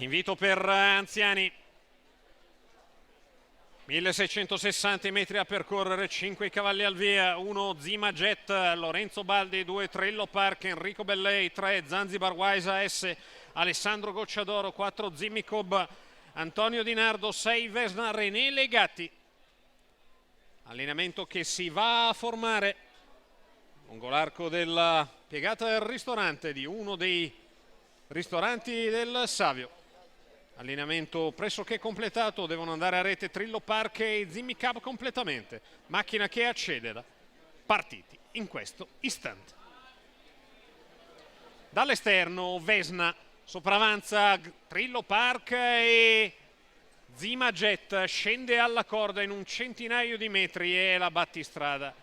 Invito per anziani, 1660 metri a percorrere, 5 cavalli al via, 1 Zima Jet, Lorenzo Baldi, 2 Trillo Park, Enrico Bellei, 3 Zanzibar Wise AS, Alessandro Gocciadoro, 4 Zimmy Cub, Antonio Di Nardo, 6 Vesna René Legatti. Allenamento che si va a formare lungo l'arco della piegata del ristorante di uno dei ristoranti del Savio. Allenamento pressoché completato, devono andare a rete Trillo Park e Zimmy Cub completamente. Macchina che accelera, partiti in questo istante. Dall'esterno Vesna, sopravanza Trillo Park e Zima Jet, scende alla corda in un centinaio di metri e la battistrada.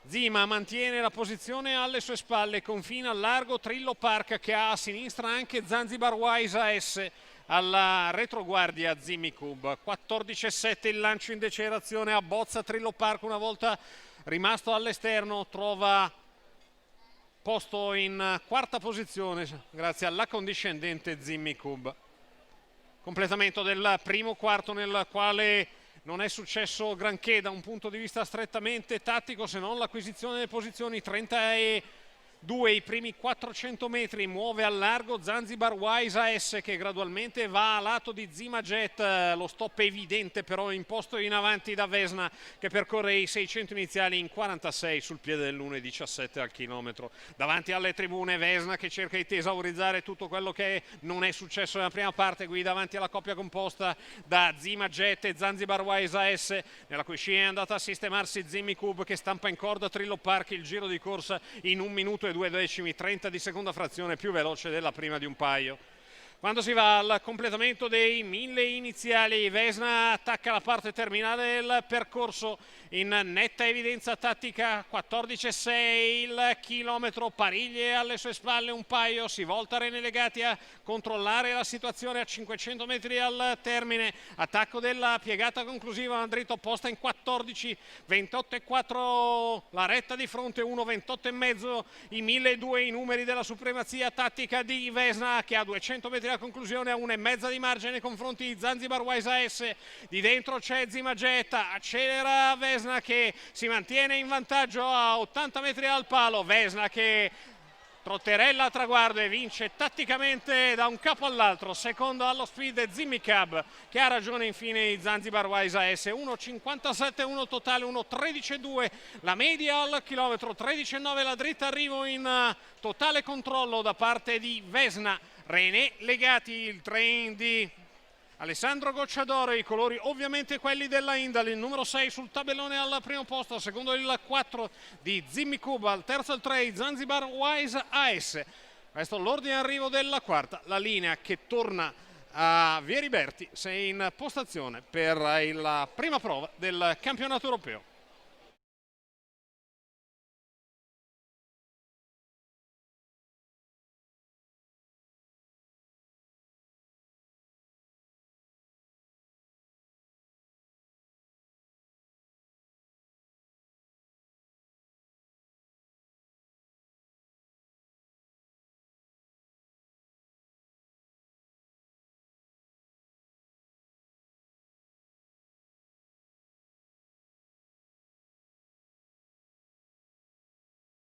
Zima mantiene la posizione alle sue spalle, confina al largo Trillo Park che ha a sinistra anche Zanzibar Wise AS, alla retroguardia Zimmy Cub. 14,7 il lancio in decelerazione, a bozza Trillo Park una volta rimasto all'esterno, trova posto in quarta posizione grazie all'accondiscendente Zimmy Cub. Completamento del primo quarto nel quale non è successo granché da un punto di vista strettamente tattico, se non l'acquisizione delle posizioni. 32 i primi 400 metri, muove al largo Zanzibar Wise AS che gradualmente va a lato di Zima Jet, lo stop è evidente però imposto in avanti da Vesna che percorre i 600 iniziali in 46 sul piede dell'1,17 al chilometro. Davanti alle tribune Vesna che cerca di tesaurizzare tutto quello che non è successo nella prima parte, qui davanti alla coppia composta da Zima Jet e Zanzibar Wise AS, nella cui scia è andata a sistemarsi Zimmy Cub che stampa in corda Trillo Park, il giro di corsa in 1 minuto e 2 decimi, 30 di seconda frazione, più veloce della prima di un paio. Quando si va al completamento dei 1000 iniziali, Vesna attacca la parte terminale del percorso in netta evidenza tattica. 14,6 il chilometro, Pariglie alle sue spalle un paio, si volta René Legatti a controllare la situazione a 500 metri al termine. Attacco della piegata conclusiva, una dritta opposta in 14, 28,4 la retta di fronte, 1,28,5 i 1002 i numeri della supremazia tattica di Vesna che a 200 metri la conclusione a 1,5 di margine nei confronti di Zanzibar Wise AS. Di dentro c'è Zima Jet, accelera Vesna che si mantiene in vantaggio a 80 metri al palo. Vesna che trotterella a traguardo e vince tatticamente da un capo all'altro. Secondo allo speed Zimmy Cub che ha ragione infine di Zanzibar Wise AS. 1,57,1 totale, 1,13,2 la media al chilometro, 13,9 la dritta arrivo in totale controllo da parte di Vesna René Legatti. Il train di Alessandro Gocciadoro, i colori ovviamente quelli della Indal, il numero 6 sul tabellone al primo posto, al secondo il 4 di Zimmy Cub, al terzo il 3 Zanzibar Wise AS. Questo l'ordine arrivo della quarta, la linea che torna a Via Riberti, sei in postazione per la prima prova del campionato europeo.